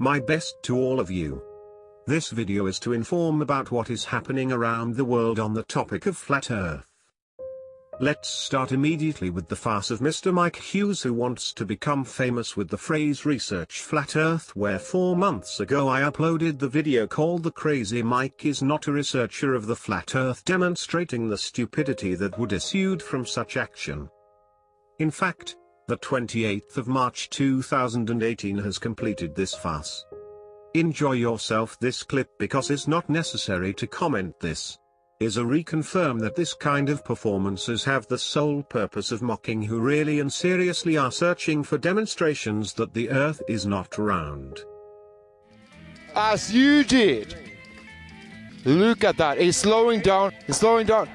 My best to all of you. This video is to inform about what is happening around the world on the topic of flat Earth. Let's start immediately with the farce of Mr. Mike Hughes, who wants to become famous with the phrase research flat Earth, where 4 months ago I uploaded the video called "The Crazy Mike is Not a Researcher of the Flat Earth," demonstrating the stupidity that would ensue from such action. In fact, the 28th of March 2018 has completed this farce. Enjoy yourself. This clip, because it's not necessary to comment this, is a reconfirm that this kind of performances have the sole purpose of mocking who really and seriously are searching for demonstrations that the Earth is not round. As you did. Look at that, it's slowing down, it's slowing down.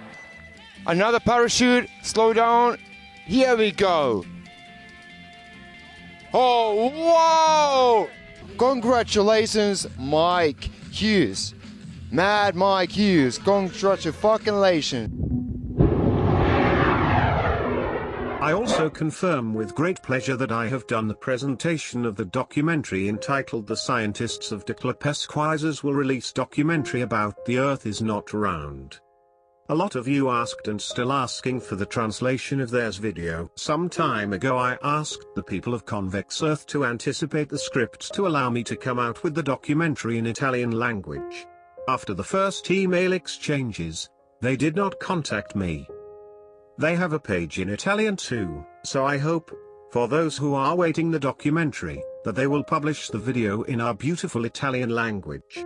Another parachute, slow down. Here we go. Oh, whoa! Congratulations, Mike Hughes. Mad Mike Hughes, congratulations. I also confirm with great pleasure that I have done the presentation of the documentary entitled "The Scientists of DELLA Pesquisers Will Release Documentary About the Earth Is Not Round." A lot of you asked and still asking for the translation of theirs video. Some time ago I asked the people of Convex Earth to anticipate the script to allow me to come out with the documentary in Italian language. After the first email exchanges, they did not contact me. They have a page in Italian too, so I hope, for those who are waiting the documentary, that they will publish the video in our beautiful Italian language.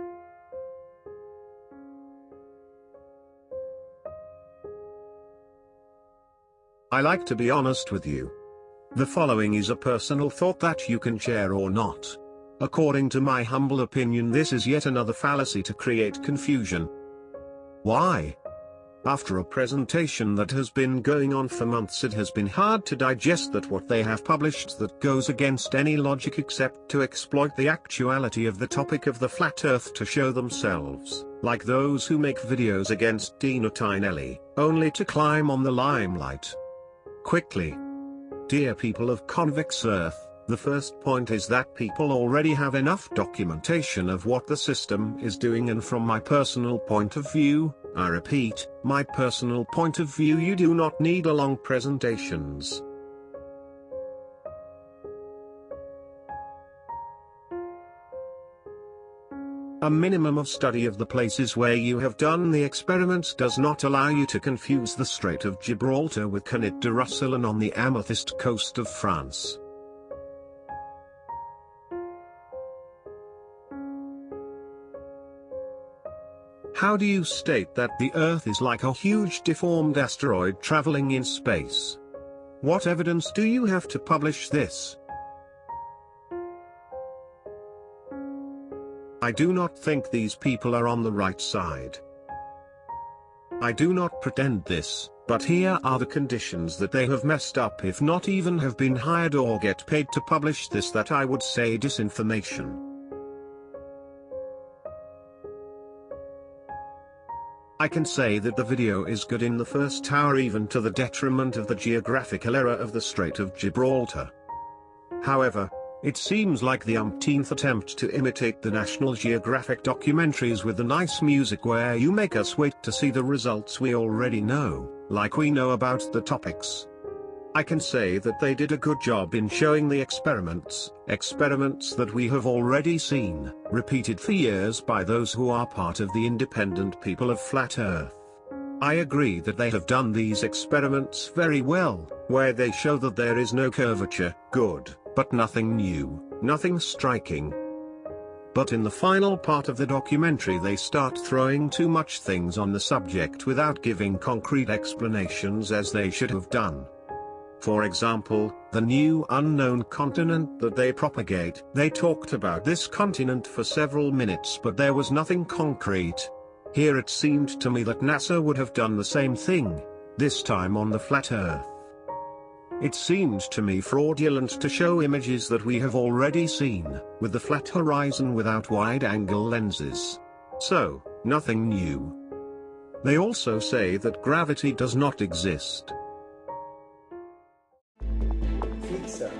I like to be honest with you. The following is a personal thought that you can share or not. According to my humble opinion, this is yet another fallacy to create confusion. Why? After a presentation that has been going on for months, it has been hard to digest that what they have published that goes against any logic except to exploit the actuality of the topic of the flat Earth to show themselves, like those who make videos against Dino Tinelli, only to climb on the limelight. Quickly. Dear people of Convex Earth, the first point is that people already have enough documentation of what the system is doing, and from my personal point of view, I repeat, my personal point of view, you do not need a long presentations. A minimum of study of the places where you have done the experiments does not allow you to confuse the Strait of Gibraltar with Canet de Roussillon on the Amethyst coast of France. How do you state that the Earth is like a huge deformed asteroid traveling in space? What evidence do you have to publish this? I do not think these people are on the right side. I do not pretend this, but here are the conditions that they have messed up, if not even have been hired or get paid to publish this, that I would say disinformation. I can say that the video is good in the first hour, even to the detriment of the geographical error of the Strait of Gibraltar. However, it seems like the umpteenth attempt to imitate the National Geographic documentaries with the nice music where you make us wait to see the results we already know, like we know about the topics. I can say that they did a good job in showing the experiments that we have already seen, repeated for years by those who are part of the independent people of flat Earth. I agree that they have done these experiments very well, where they show that there is no curvature, good, but nothing new, nothing striking. But in the final part of the documentary they start throwing too much things on the subject without giving concrete explanations as they should have done. For example, the new unknown continent that they propagate, they talked about this continent for several minutes, but there was nothing concrete. Here it seemed to me that NASA would have done the same thing, this time on the flat Earth. It seemed to me fraudulent to show images that we have already seen, with the flat horizon without wide-angle lenses. So, nothing new. They also say that gravity does not exist. Fixa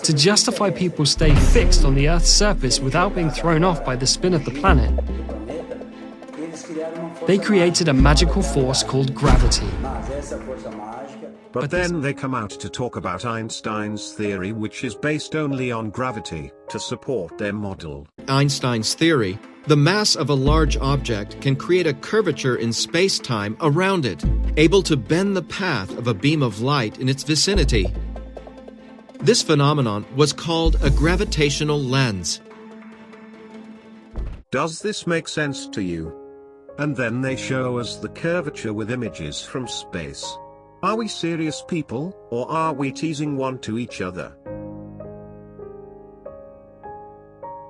To justify people staying fixed on the Earth's surface without being thrown off by the spin of the planet, they created a magical force called gravity. But then they come out to talk about Einstein's theory, which is based only on gravity, to support their model. Einstein's theory, the mass of a large object can create a curvature in space-time around it, able to bend the path of a beam of light in its vicinity. This phenomenon was called a gravitational lens. Does this make sense to you? And then they show us the curvature with images from space. Are we serious people, or are we teasing one to each other?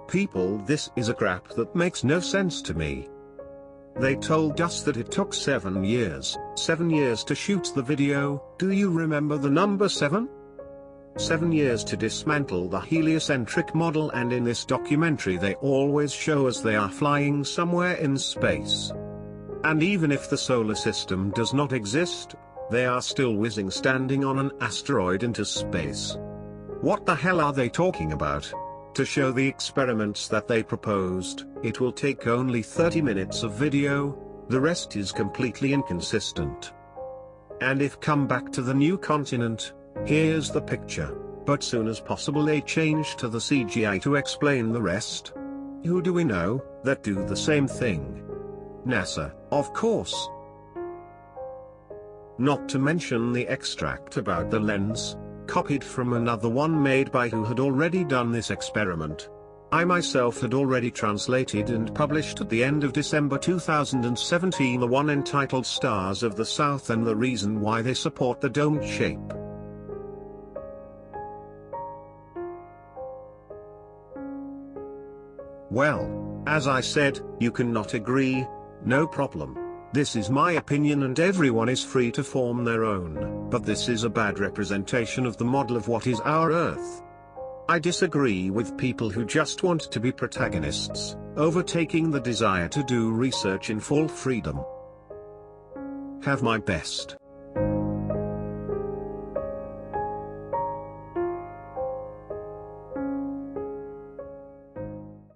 People, this is a crap that makes no sense to me. They told us that it took 7 years. 7 years to shoot the video. Do you remember the number 7? 7 years to dismantle the heliocentric model, and in this documentary they always show us they are flying somewhere in space. And even if the solar system does not exist, they are still whizzing, standing on an asteroid into space. What the hell are they talking about? To show the experiments that they proposed, it will take only 30 minutes of video, the rest is completely inconsistent. And if come back to the new continent, here's the picture, but soon as possible they change to the CGI to explain the rest. Who do we know that do the same thing? NASA, of course. Not to mention the extract about the lens, copied from another one made by who had already done this experiment. I myself had already translated and published at the end of December 2017 the one entitled Stars of the South and the Reason Why They Support the Dome Shape. Well, as I said, you cannot agree, no problem. This is my opinion and everyone is free to form their own, but this is a bad representation of the model of what is our Earth. I disagree with people who just want to be protagonists, overtaking the desire to do research in full freedom. Have my best.